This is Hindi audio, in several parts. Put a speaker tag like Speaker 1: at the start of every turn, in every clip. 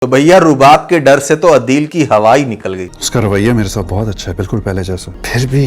Speaker 1: तो भैया रुबाब के डर से तो अदील की हवा ही निकल गई।
Speaker 2: उसका रवैया मेरे साथ बहुत अच्छा है, बिल्कुल पहले जैसा। फिर भी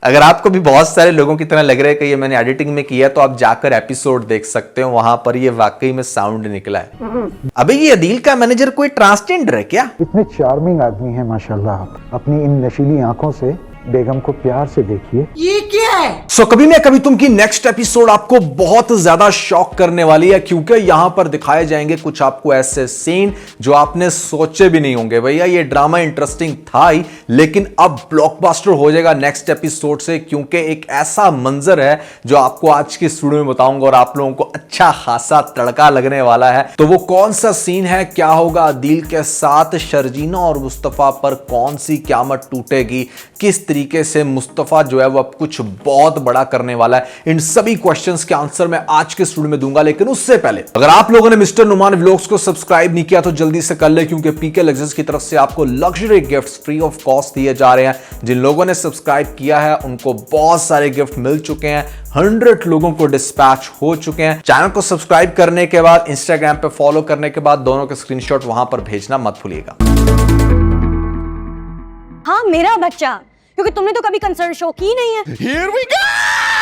Speaker 1: अगर आपको भी बहुत सारे लोगों की तरह लग रहा है कि ये मैंने एडिटिंग में किया तो आप जाकर एपिसोड देख सकते हो, वहां पर ये वाकई में साउंड निकला है। अबे ये अदील का मैनेजर कोई ट्रांसजेंडर है क्या?
Speaker 3: इतने चार्मिंग आदमी है माशाल्लाह। अपनी इन नशीली आंखों से बेगम को प्यार से देखिए।
Speaker 1: ये क्या है? सो कभी मैं कभी तुम की नेक्स्ट एपिसोड आपको बहुत ज्यादा शॉक करने वाली है, क्योंकि यहां पर दिखाए जाएंगे कुछ आपको ऐसे सीन जो आपने सोचे भी नहीं होंगे। भैया ये ड्रामा इंटरेस्टिंग था ही, लेकिन अब ब्लॉकबस्टर हो जाएगा नेक्स्ट एपिसोड से, क्योंकि एक ऐसा मंजर है जो आपको आज की इस वीडियो में बताऊंगा और आप लोगों को अच्छा खासा तड़का लगने वाला है। तो वो कौन सा सीन है, क्या होगा अदील के साथ, शर्जीना और मुस्तफा पर कौन सी क़यामत टूटेगी, किस तरीके से मुस्तफा जो है वो अब कुछ बहुत बड़ा करने वाला है, इन सभी क्वेश्चंस के आंसर मैं आज के स्टूडियो में दूंगा। लेकिन उससे पहले अगर आप लोगों ने मिस्टर नुमान व्लॉग्स को सब्सक्राइब नहीं किया तो जल्दी से कर ले, क्योंकि पीके लग्जरीज की तरफ से आपको luxury gifts free of cost दिए जा रहे हैं। जिन लोगों ने सब्सक्राइब किया है उनको बहुत सारे गिफ्ट मिल चुके हैं, 100 लोगों को डिस्पैच हो चुके हैं। चैनल को सब्सक्राइब करने के बाद, इंस्टाग्राम पे फॉलो करने के बाद दोनों के स्क्रीनशॉट वहां पर भेजना मत भूलिएगा।
Speaker 4: हाँ मेरा बच्चा, क्योंकि तुमने तो कभी कंसर्न शो की नहीं है। Here we go!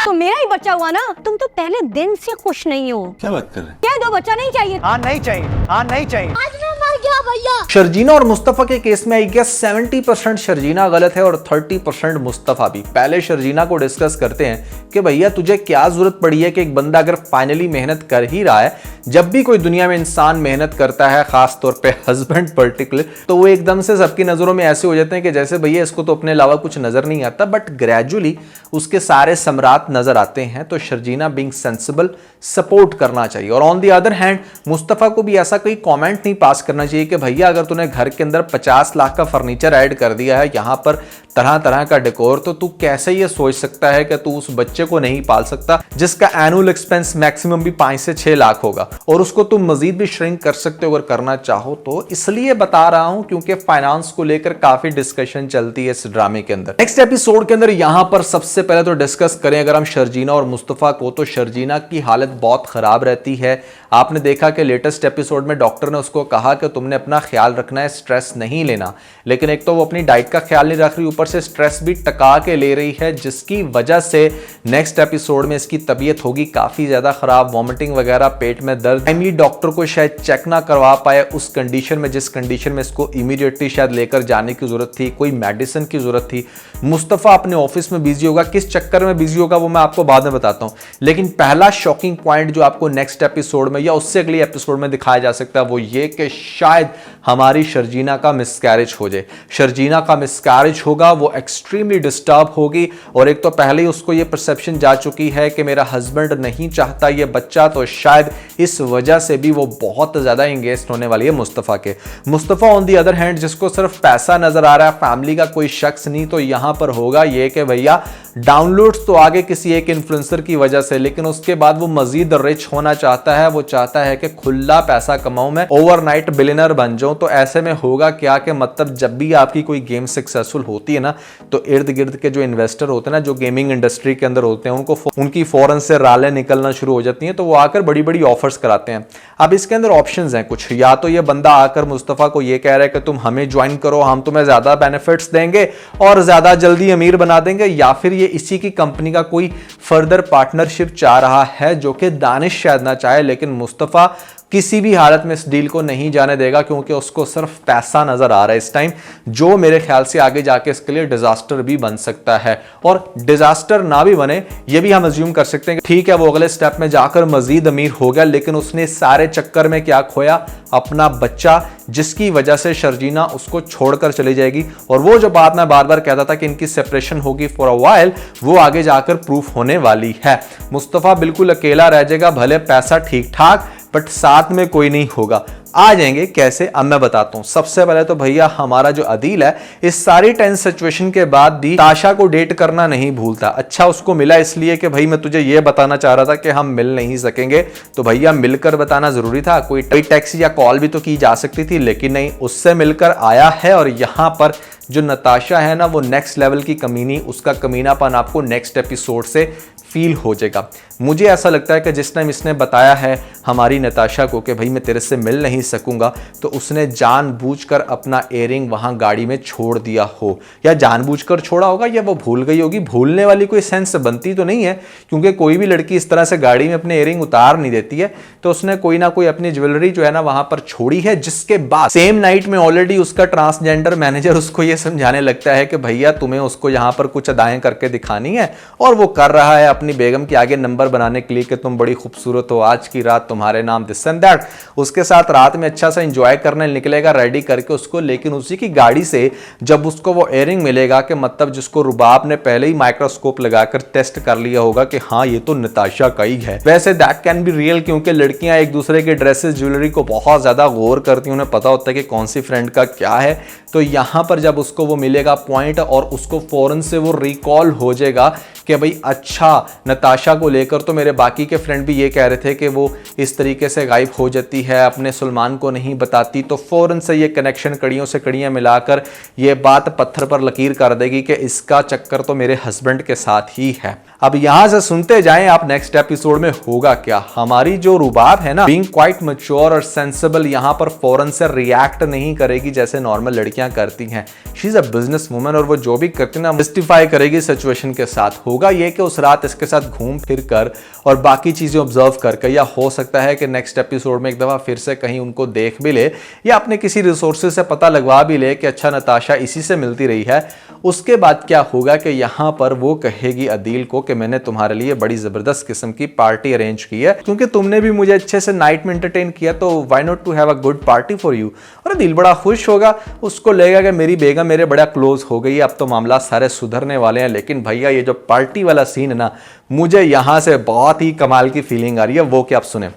Speaker 4: तो मेरा ही बच्चा हुआ ना। तुम तो पहले दिन से खुश नहीं हो।
Speaker 1: क्या बात कर रहे हैं?
Speaker 4: कह दो बच्चा नहीं चाहिए।
Speaker 5: हाँ नहीं चाहिए, हाँ नहीं चाहिए।
Speaker 4: आज मैं मर गया भैया।
Speaker 1: शर्जीना और मुस्तफा के केस में आई गेस 70% शर्जीना गलत है और 30% मुस्तफा भी। पहले शर्जीना को डिस्कस करते हैं कि भैया तुझे क्या जरूरत पड़ी है कि एक बंदा अगर फाइनली मेहनत कर ही रहा है, जब भी कोई दुनिया में इंसान मेहनत करता है, खास तौर पे हस्बैंड पर्टिकुलर, तो वो एकदम से सबकी नजरों में ऐसे हो जाते हैं कि जैसे भैया इसको तो अपने अलावा कुछ नजर नहीं आता, बट ग्रेजुअली उसके सारे सम्राट नजर आते हैं। तो शर्जीना बीइंग सेंसिबल सपोर्ट करना चाहिए। और on the other hand Mustafa को भी ऐसा कोई कमेंट नहीं पास करना चाहिए कि भैया अगर तूने घर के अंदर 50 लाख का फर्नीचर ऐड कर दिया है, यहाँ पर तरह तरह का डेकोर, तो तू कैसे ये सोच सकता है कि तू उस बच्चे को नहीं पाल सकता जिसका एनुअल एक्सपेंस मैक्सिमम भी 5 से 6 लाख होगा, और उसको तुम मजीद भी श्रिंक कर सकते हो अगर करना चाहो तो। इसलिए बता रहा हूं क्योंकि फाइनेंस को लेकर काफी डिस्कशन चलती है इस ड्रामे के अंदर। नेक्स्ट एपिसोड के अंदर यहां पर सबसे पहले तो डिस्कस करें अगर हम शर्जीना और मुस्तफा को, तो शर्जीना की हालत बहुत खराब रहती है। आपने देखा कि लेटेस्ट एपिसोड में डॉक्टर ने उसको कहा कि तुमने अपना ख्याल रखना है, स्ट्रेस नहीं लेना, लेकिन एक तो वो अपनी डाइट का ख्याल नहीं रख रही, ऊपर से स्ट्रेस भी टका के ले रही है, जिसकी वजह से नेक्स्ट एपिसोड में इसकी तबीयत होगी काफी ज्यादा खराब, वॉमिटिंग वगैरह, पेट में दर्द। टाइमली डॉक्टर को शायद चेक ना करवा पाए उस कंडीशन में जिस कंडीशन में इसको इमीडिएटली शायद लेकर जाने की जरूरत थी, कोई मेडिसिन की जरूरत थी। मुस्तफा अपने ऑफिस में बिजी होगा, किस चक्कर में बिजी होगा वो मैं आपको बाद में बताता हूं। लेकिन पहला शॉकिंग पॉइंट जो आपको नेक्स्ट एपिसोड में या उससे अगले एपिसोड में दिखाया जा सकता है वो ये कि शायद हमारी शर्जीना का मिसकैरेज हो जाए। शर्जीना का मिसकैरेज होगा, वो एक्सट्रीमली डिस्टर्ब होगी, और एक तो पहले ही उसको ये परसेप्शन जा चुकी है कि मेरा हस्बैंड नहीं चाहता ये बच्चा, तो शायद इस वजह से भी वो बहुत ज्यादा एंगेज होने वाली है मुस्तफा के। Mustafa on the other hand जिसको सिर्फ पैसा नजर आ रहा है, फैमिली का कोई शख्स नहीं, तो यहां पर होगा ये कि भैया डाउनलोड्स तो आगे किसी एक इन्फ्लुएंसर की वजह से, लेकिन उसके बाद वो मजीद रिच होना चाहता है। वो चाहता है कि खुला पैसा कमाऊं, मैं ओवरनाइट बिलियनर बन जाऊं। तो ऐसे में होगा क्या कि मतलब जब भी आपकी कोई गेम सक्सेसफुल होती है ना, तो इर्द गिर्द के जो इन्वेस्टर होते हैं ना, जो गेमिंग इंडस्ट्री के अंदर होते हैं, उनको उनकी फौरन से रालें निकलना शुरू हो जाती हैं, तो वो आकर बड़ी बड़ी ऑफर्स कराते हैं। अब इसके अंदर ऑप्शंस हैं कुछ, या तो ये बंदा आकर मुस्तफा को ये कह रहा है कि तुम हमें ज्वाइन करो, हम तुम्हें ज्यादा बेनिफिट्स देंगे और ज्यादा जल्दी अमीर बना देंगे, या फिर ये इसी की कंपनी का कोई फर्दर पार्टनरशिप चाह रहा है, जो कि दानिश शायद ना चाहे, लेकिन मुस्तफा किसी भी हालत में इस डील को नहीं जाने देगा, क्योंकि उसको सिर्फ पैसा नजर आ रहा है इस टाइम, जो मेरे ख्याल से आगे जाके इसके लिए डिजास्टर भी बन सकता है। और डिजास्टर ना भी बने ये भी हम अज्यूम कर सकते हैं कि ठीक है वो अगले स्टेप में जाकर मजीद अमीर हो गया, लेकिन उसने सारे चक्कर में क्या खोया, अपना बच्चा, जिसकी वजह से शर्जीना उसको छोड़कर चली जाएगी। और वो जो बात मैं बार बार कहता था कि इनकी सेपरेशन होगी फॉर अ व्हाइल, वो आगे जाकर प्रूफ होने वाली है। मुस्तफा बिल्कुल अकेला रह जाएगा, भले पैसा ठीक ठाक, बट साथ में कोई नहीं होगा। आ जाएंगे कैसे, अब मैं बताता हूं। सबसे पहले तो भैया हमारा जो अदील है इस सारी टेंस सिचुएशन के बाद भी ताशा को डेट करना नहीं भूलता। अच्छा उसको मिला इसलिए कि भाई मैं तुझे ये बताना चाह रहा था कि हम मिल नहीं सकेंगे, तो भैया मिलकर बताना जरूरी था। कोई टैक्सी या कॉल भी तो की जा सकती थी, लेकिन नहीं, उससे मिलकर आया है। और यहां पर जो नताशा है ना, वो नेक्स्ट लेवल की कमीनी, उसका कमीनापन आपको नेक्स्ट एपिसोड से फील हो जाएगा। मुझे ऐसा लगता है कि जिस टाइम इसने बताया है हमारी नताशा को कि भाई मैं तेरे से मिल नहीं सकूंगा, तो उसने जानबूझकर अपना इयररिंग वहां गाड़ी में छोड़ दिया हो, या जानबूझकर छोड़ा होगा या वो भूल गई होगी। भूलने वाली कोई सेंस बनती तो नहीं है, क्योंकि कोई भी लड़की इस तरह से गाड़ी में अपने इयररिंग उतार नहीं देती है। तो उसने कोई ना कोई अपनी ज्वेलरी जो है ना वहां पर छोड़ी है, जिसके बाद सेम नाइट में ऑलरेडी उसका ट्रांसजेंडर मैनेजर उसको ये समझाने लगता है कि भैया तुम्हें उसको यहां पर कुछ अदाएं करके दिखानी है, और वो कर रहा है अपनी बेगम के आगे नंबर बनाने के लिए कि तुम बड़ी खूबसूरत हो, आज की रात तुम्हारे नाम दिस एंड दैट। उसके साथ रात में अच्छा सा एंजॉय करने निकलेगा रेडी करके उसको, लेकिन उसी की गाड़ी से जब उसको वो इयररिंग मिलेगा कि मतलब जिसको रुबाब ने पहले ही माइक्रोस्कोप लगाकर टेस्ट कर लिया होगा कि हाँ ये तो नताशा का ही है। वैसे दैट कैन बी रियल, क्योंकि लड़कियां एक दूसरे के ड्रेसेस ज्वेलरी को बहुत ज्यादा गौर करती हैं, उन्हें पता होता है कि कौन सी फ्रेंड का क्या है। तो यहां पर जब उसको वो मिलेगा पॉइंट और उसको फौरन से वो रिकॉल हो जाएगा कि भाई अच्छा नताशा को लेकर तो मेरे बाकी के फ्रेंड भी ये कह रहे थे कि वो इस तरीके से गायब हो जाती है, अपने सलमान को नहीं बताती। तो फौरन से ये कनेक्शन कड़ियों से कड़ियां मिलाकर ये बात पत्थर पर लकीर कर देगी कि इसका चक्कर तो मेरे हस्बैंड के साथ ही है। अब यहां से सुनते जाएं आप नेक्स्ट एपिसोड में होगा क्या। हमारी जो रुबाब है ना, बीइंग क्वाइट मैच्योर और सेंसिबल, यहां पर फौरन से रिएक्ट नहीं करेगी जैसे नॉर्मल लड़कियां करती हैं। She is a business woman, और वो जो भी करती है ना जस्टिफाई करेगी सिचुएशन के साथ। होगा ये कि उस रात इसके साथ घूम फिर कर और बाकी चीजें ऑब्जर्व करके, या हो सकता है कि नेक्स्ट एपिसोड में एक दफा फिर से कहीं उनको देख भी ले, या अपने किसी रिसोर्सेज से पता लगवा भी ले कि अच्छा नताशा इसी से मिलती रही है। उसके बाद क्या होगा कि यहां पर वो कहेगी अदील को कि मैंने तुम्हारे लिए बड़ी जबरदस्त किस्म की पार्टी अरेंज की है, क्योंकि तुमने भी मुझे अच्छे से नाइट में एंटरटेन किया, तो why not to have a good party for you. और अदील बड़ा खुश होगा, उसको लगेगा कि मेरी बेगम मेरे बड़ा क्लोज हो गई है, अब तो मामला सारे सुधरने वाले हैं। लेकिन भैया ये जो पार्टी वाला सीन है ना, मुझे यहां से बहुत ही कमाल की फीलिंग आ रही है। वो क्या, आप सुने।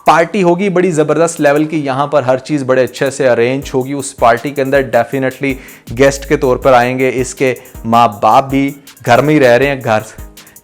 Speaker 1: पार्टी होगी बड़ी ज़बरदस्त लेवल की, यहाँ पर हर चीज़ बड़े अच्छे से अरेंज होगी। उस पार्टी के अंदर डेफिनेटली गेस्ट के तौर पर आएंगे इसके माँ बाप भी, घर में ही रह रहे हैं, घर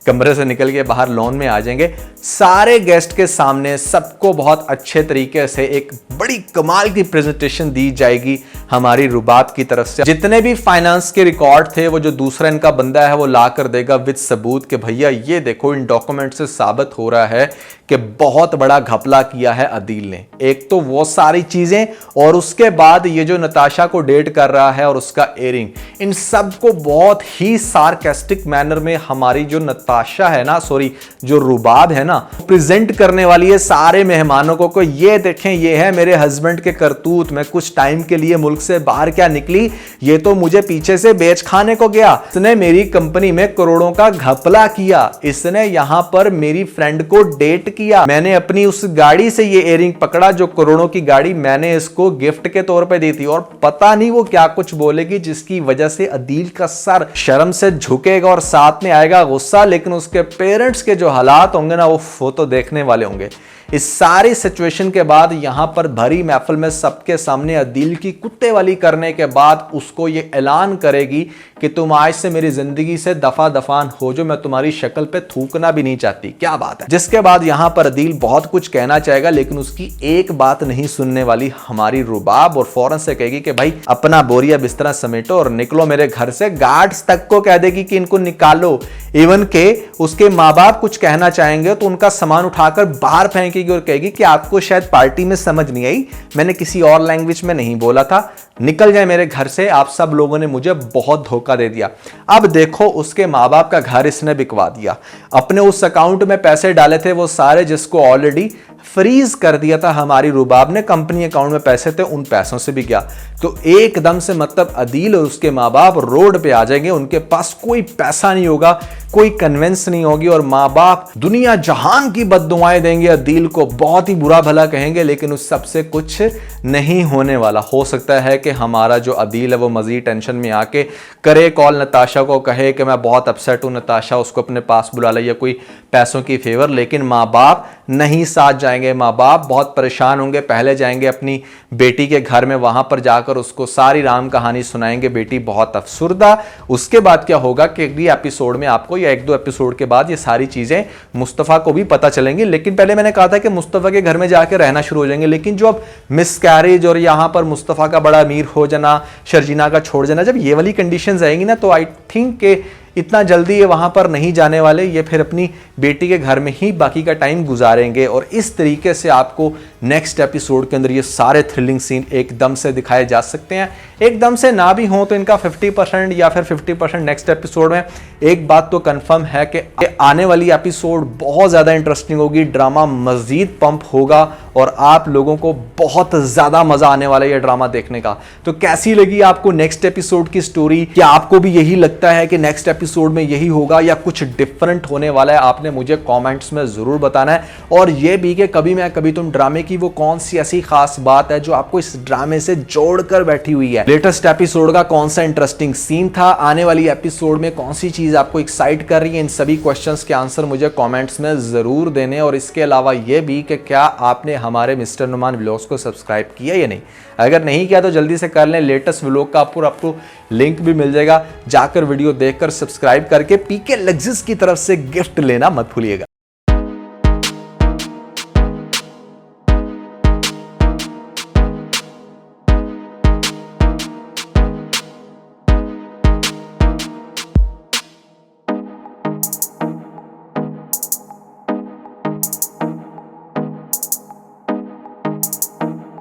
Speaker 1: कमरे से निकल के बाहर लॉन में आ जाएंगे। सारे गेस्ट के सामने सबको बहुत अच्छे तरीके से एक बड़ी कमाल की प्रेजेंटेशन दी जाएगी हमारी रुबाब की तरफ से। जितने भी फाइनेंस के रिकॉर्ड थे वो जो दूसरा इनका बंदा है वो ला कर देगा विद सबूत कि भैया ये देखो इन डॉक्यूमेंट से साबित हो रहा है कि बहुत बड़ा घपला किया है अदील ने। एक तो वो सारी चीजें, और उसके बाद ये जो नताशा को डेट कर रहा है और उसका इयररिंग, इन सब को बहुत ही सार्केस्टिक मैनर में हमारी जो नताशा है ना, सॉरी जो रुबाब है ना, प्रेजेंट करने वाली है सारे मेहमानों को ये देखें ये है मेरे हस्बैंड के करतूत। मैं कुछ टाइम के लिए मुल्क से बाहर क्या निकली, ये तो मुझे पीछे से बेच खाने को गया, इसने मेरी कंपनी में करोड़ों का घपला किया, इसने यहां पर मेरी फ्रेंड को डेट किया, मैंने अपनी उस गाड़ी से ये इयररिंग पकड़ा जो करोड़ों की गाड़ी मैंने इसको गिफ्ट के तौर पे दी थी। और पता नहीं वो क्या कुछ बोलेगी जिसकी वजह से अदील का सर शर्म से झुकेगा और साथ में आएगा गुस्सा, लेकिन उसके पेरेंट्स के जो हालात होंगे ना वो तो देखने वाले होंगे। इस सारी सिचुएशन के बाद यहां पर भरी महफिल में सबके सामने अदील की कुत्ते वाली करने के बाद उसको ये ऐलान करेगी कि तुम आज से मेरी जिंदगी से दफा दफान हो जो, मैं तुम्हारी शक्ल पे थूकना भी नहीं चाहती। क्या बात है। जिसके बाद यहां पर अदील बहुत कुछ कहना चाहेगा, लेकिन उसकी एक बात नहीं सुनने वाली हमारी रुबाब, और फौरन से कहेगी कि भाई अपना बोरिया बिस्तरा समेटो और निकलो मेरे घर से। गार्ड्स तक को कह देगी कि इनको निकालो। इवन के उसके माँ बाप कुछ कहना चाहेंगे तो उनका सामान उठाकर बाहर फेंकेगी और कहेगी कि आपको शायद पार्टी में समझ नहीं आई, मैंने किसी और लैंग्वेज में नहीं बोला था, निकल जाए मेरे घर से, आप सब लोगों ने मुझे बहुत धोखा दे दिया। अब देखो उसके माँ बाप का घर इसने बिकवा दिया, अपने उस अकाउंट में पैसे डाले थे वो सारे जिसको ऑलरेडी फ्रीज कर दिया था हमारी रुबाब ने, कंपनी अकाउंट में पैसे थे उन पैसों से भी गया। तो एकदम से मतलब अदील और उसके माँ बाप रोड पे आ जाएंगे, उनके पास कोई पैसा नहीं होगा, कोई कन्वेंस नहीं होगी, और माँ बाप दुनिया जहान की बद्दुआएं देंगे अदील को, बहुत ही बुरा भला कहेंगे, लेकिन उस सबसे कुछ नहीं होने वाला। हो सकता है कि हमारा जो अदील है वो मजीद टेंशन में आके करे कॉल नताशा को, कहे कि मैं बहुत अपसेट हूं, नताशा उसको अपने पास बुला ले या कोई पैसों की फेवर, लेकिन माँ बाप नहीं साथ जाएंगे। माँ बाप बहुत परेशान होंगे, पहले जाएंगे अपनी बेटी के घर में, वहां पर जाकर उसको सारी राम कहानी सुनाएंगे, बेटी बहुत अफसुर्दा। उसके बाद क्या होगा कि अगली एपिसोड में आपको या एक दो एपिसोड के बाद ये सारी चीजें मुस्तफा को भी पता चलेंगी। लेकिन पहले मैंने कहा था कि मुस्तफा के घर में जाकर रहना शुरू हो जाएंगे, लेकिन जो अब मिसकैरेज और यहां पर मुस्तफा का बड़ा अमीर हो जाना, शर्जीना का छोड़ जाना, जब ये वाली कंडीशंस आएंगी ना, तो आई थिंक के इतना जल्दी ये वहां पर नहीं जाने वाले, ये फिर अपनी बेटी के घर में ही बाकी का टाइम गुजारेंगे और इस तरीके से आपको नेक्स्ट एपिसोड के अंदर ये सारे थ्रिलिंग सीन एकदम से दिखाए जा सकते हैं। एकदम से ना भी हो तो इनका 50% या फिर 50% नेक्स्ट एपिसोड में। एक बात तो कंफर्म है कि आने वाली एपिसोड बहुत ज्यादा इंटरेस्टिंग होगी, ड्रामा मजीद पंप होगा और आप लोगों को बहुत ज्यादा मजा आने वाला है ये ड्रामा देखने का। तो कैसी लगी आपको नेक्स्ट एपिसोड की स्टोरी? क्या आपको भी यही लगता है कि नेक्स्ट एपिसोड में यही होगा या कुछ डिफरेंट होने वाला है? आपने मुझे कमेंट्स में जरूर बताना है। और यह भी कि कभी मैं कभी तुम ड्रामे की वो कौन सी ऐसी खास बात है जो आपको इस ड्रामे से जोड़कर बैठी हुई है? लेटेस्ट एपिसोड का कौन सा इंटरेस्टिंग सीन था? आने वाली एपिसोड में कौन सी चीज आपको एक्साइट कर रही है? इन सभी क्वेश्चंस के आंसर मुझे कमेंट्स में जरूर देने। और इसके अलावा यह भी कि क्या आपने हमारे मिस्टर नुमान व्लॉग्स को सब्सक्राइब किया या नहीं? अगर नहीं किया तो जल्दी से कर लें। लेटेस्ट व्लॉग का आपको लिंक भी मिल जाएगा, जाकर वीडियो देखकर सब्सक्राइब करके पीके लग्जिस की तरफ से गिफ्ट लेना मत भूलिएगा।